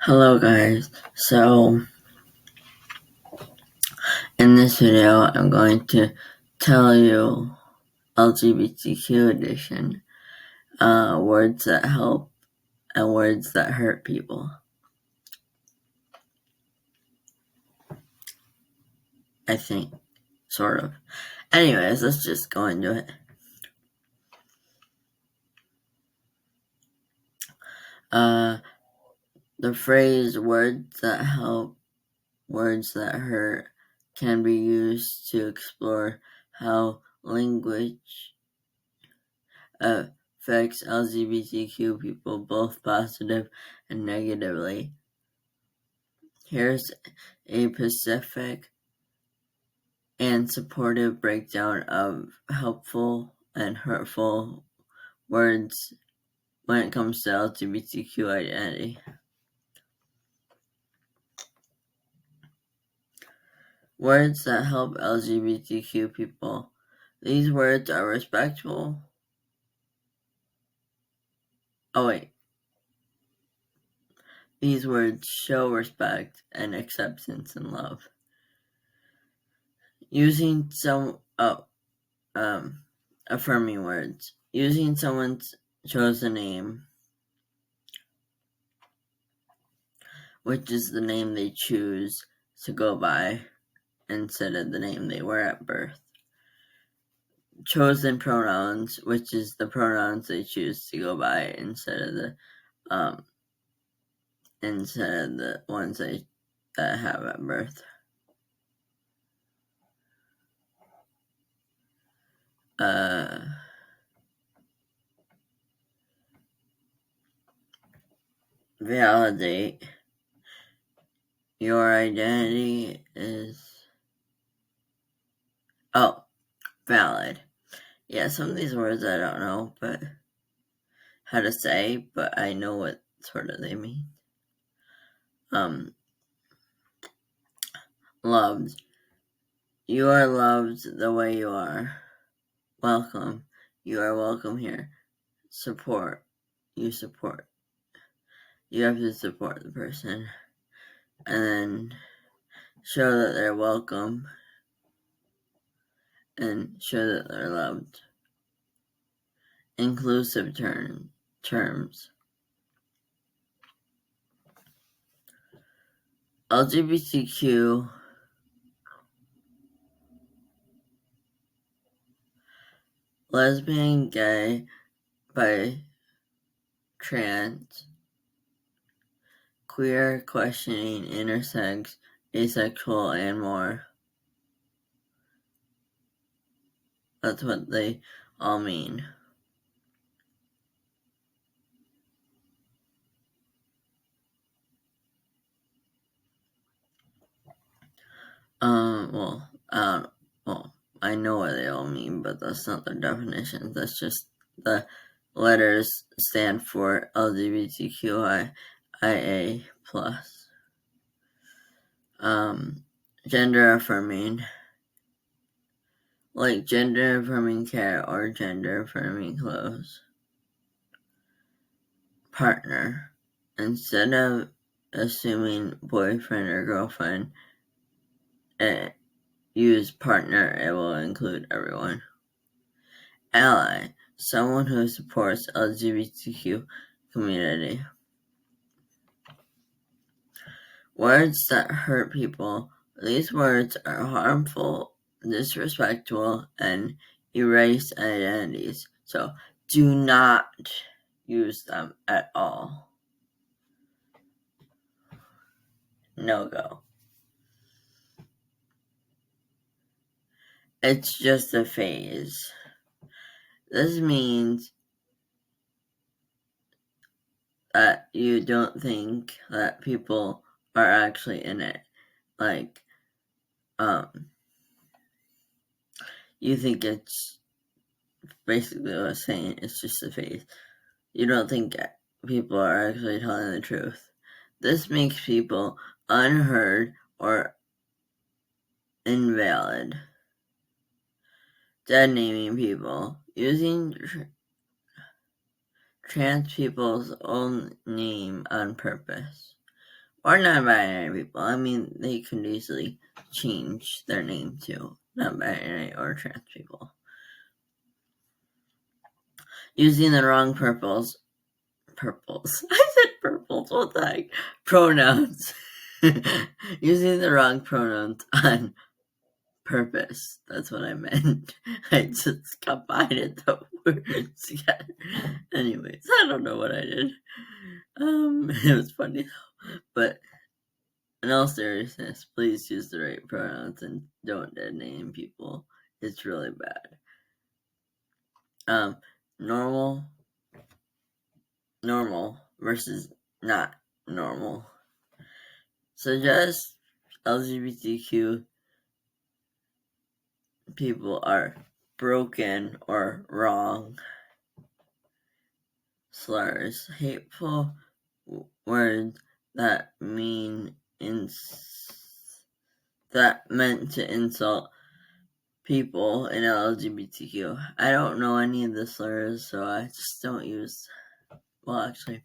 Hello guys, so in this video I'm going to tell you LGBTQ edition, words that help and words that hurt people. I think, sort of. Anyways, let's just go into it. The phrase words that help, words that hurt can be used to explore how language affects LGBTQ people both positive and negatively. Here's a specific and supportive breakdown of helpful and hurtful words when it comes to LGBTQ identity. Words that help LGBTQ people. These words are respectful. These words show respect and acceptance and love. Using affirming words. Using someone's chosen name, which is the name they choose to go by instead of the name they were at birth. Chosen pronouns, which is the pronouns they choose to go by instead of the ones that have at birth. Validate. Your identity is valid. Yeah, some of these words I don't know how to say, but I know what sort of they mean. Loved. You are loved the way you are. Welcome. You are welcome here. Support. You support. You have to support the person. And then show that they're welcome. And show that they're loved. Inclusive terms. LGBTQ lesbian, gay, bi, trans, queer, questioning, intersex, asexual, and more. That's what they all mean. I know what they all mean, but that's not their definition. That's just the letters stand for LGBTQIA+. Gender affirming, like gender affirming care or gender affirming clothes. Partner, instead of assuming boyfriend or girlfriend, use partner, it will include everyone. Ally, someone who supports LGBTQ community. Words that hurt people. These words are harmful, disrespectful, and erase identities. So do not use them at all. No go. It's just a phase. This means that you don't think that people are actually in it. Like, you think it's basically what I was saying, it's just a phase. You don't think people are actually telling the truth. This makes people unheard or invalid. Dead naming people. Using trans people's own name on purpose. or non-binary people. I mean, they can easily change their name to non-binary or trans people. Using the wrong purples. I said purples, what the heck? Pronouns. Using the wrong pronouns on purpose. That's what I meant. I just combined the words together. Anyways, I don't know what I did. It was funny though. But in all seriousness, please use the right pronouns and don't dead name people. It's really bad. Normal versus not normal. Suggest LGBTQ people are broken or wrong. Slurs, hateful words that meant to insult people in LGBTQ. I don't know any of the slurs, so I just don't use. Well, actually,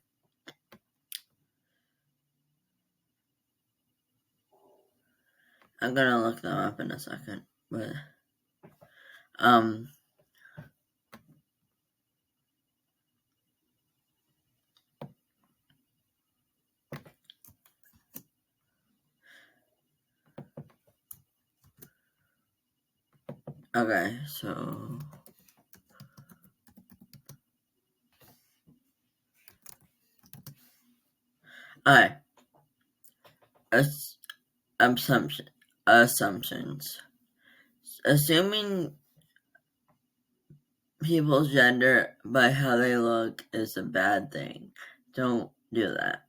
I'm gonna look them up in a second, but okay, so alright. Assumptions. Assuming people's gender by how they look is a bad thing. Don't do that.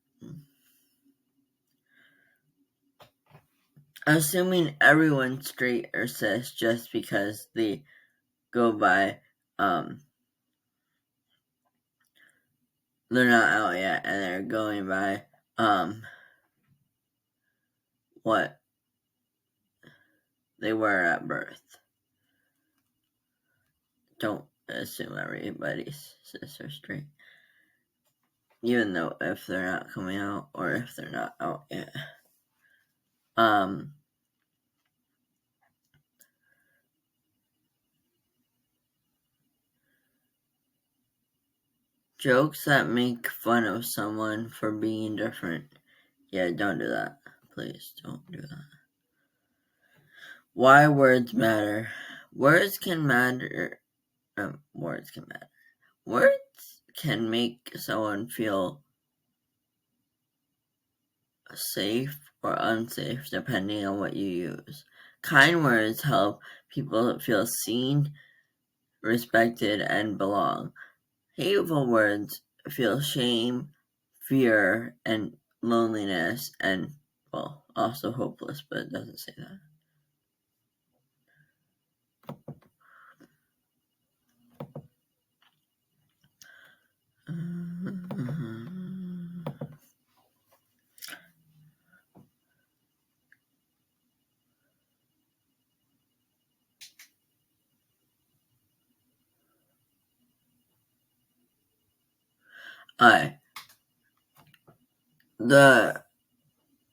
Assuming everyone's straight or cis just because they go by, they're not out yet and they're going by, what they were at birth. Don't assume everybody's cis or straight. Even though if they're not coming out or if they're not out yet. Jokes that make fun of someone for being different. Yeah, don't do that. Please don't do that. Why words matter. Words can matter. Words can make someone feel safe or unsafe depending on what you use. Kind words help people feel seen, respected, and belong. Hateful words feel shame, fear, and loneliness, and, well, also hopeless, but it doesn't say that. The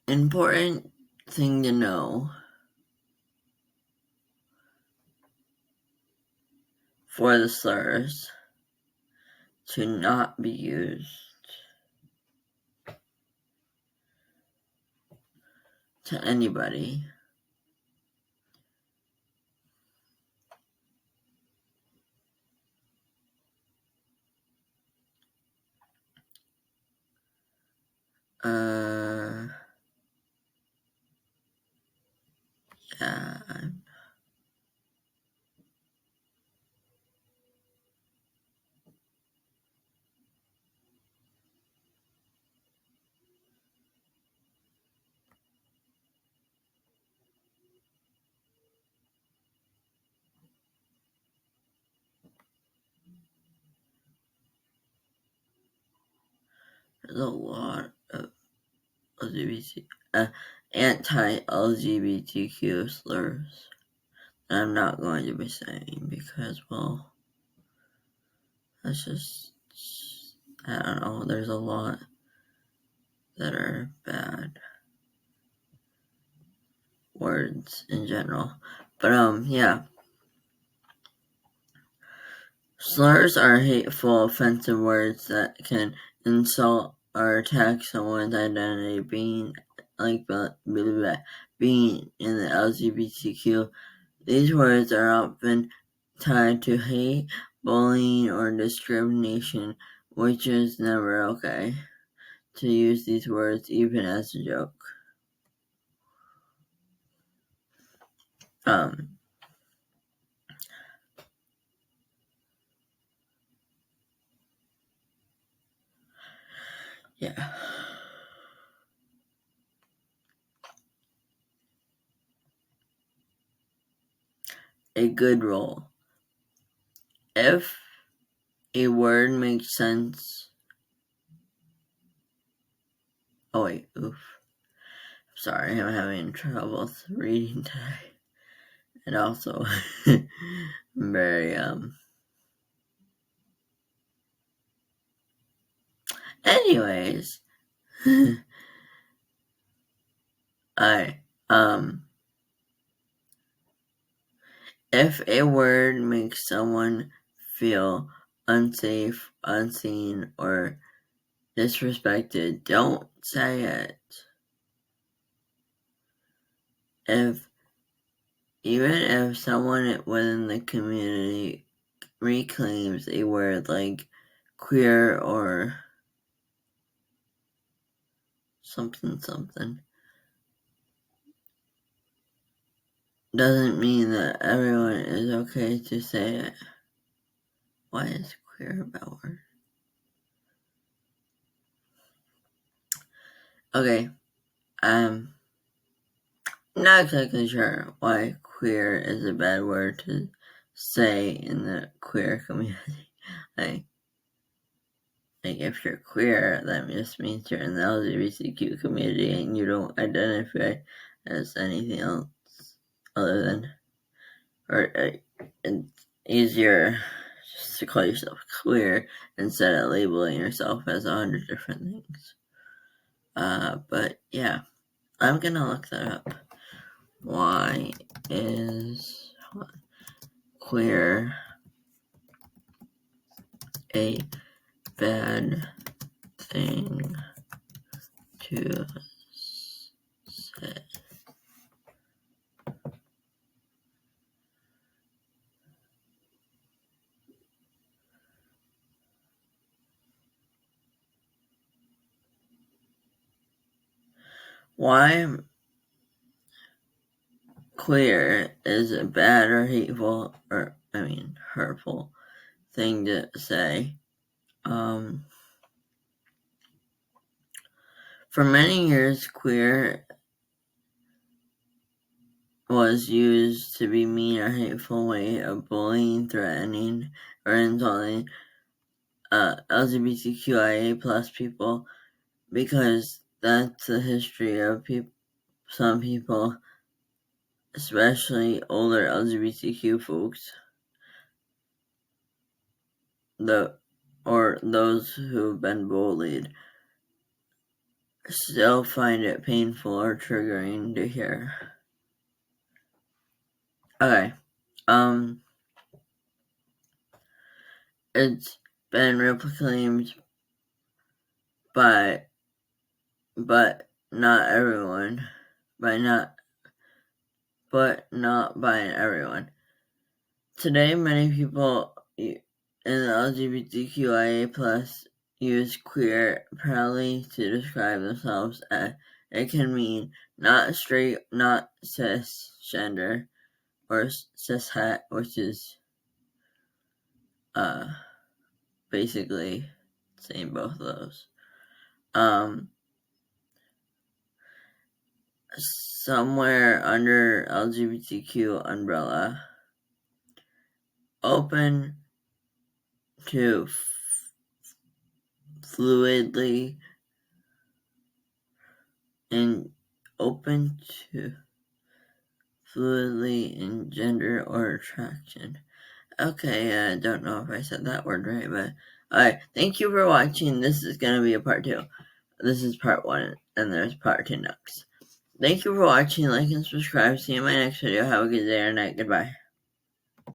important thing to know for the slurs to not be used to anybody. Yeah. There's a lot of anti-LGBTQ slurs that I'm not going to be saying because, well, that's just, I don't know, there's a lot that are bad. words in general. But, yeah. Slurs are hateful, offensive words that can insult or attack someone's identity. Being in the LGBTQ, these words are often tied to hate, bullying, or discrimination, which is never okay to use these words even as a joke. Yeah. A good rule. If a word makes sense. Oh wait, oof. Sorry, I'm having trouble reading today. And also very anyways. If a word makes someone feel unsafe, unseen, or disrespected, don't say it. Even if someone within the community reclaims a word like queer or something, doesn't mean that everyone is okay to say it. Why is queer a bad word? Okay, I'm not exactly sure why queer is a bad word to say in the queer community. Like if you're queer, that just means you're in the LGBTQ community and you don't identify as anything else other than, or it's easier just to call yourself queer instead of labeling yourself as 100 different things. But yeah, I'm gonna look that up. Why is queer a bad thing to say? Why queer is a bad or hateful, hurtful thing to say. For many years, queer was used to be mean or hateful way of bullying, threatening, or insulting LGBTQIA plus people, because that's the history of some people, especially older LGBTQ folks, or those who've been bullied, still find it painful or triggering to hear. Okay. It's been reclaimed but not everyone. Not by everyone. Today, many people in the LGBTQIA+ use queer proudly to describe themselves. It can mean not straight, not cisgender, or cishet, which is basically saying both of those. Somewhere under LGBTQ umbrella, open to fluidly in gender or attraction. Okay, I don't know if I said that word right, but alright, thank you for watching. This is gonna be a part 2. This is part 1, and there's part 2 next. Thank you for watching. Like and subscribe. See you in my next video. Have a good day or night. Goodbye.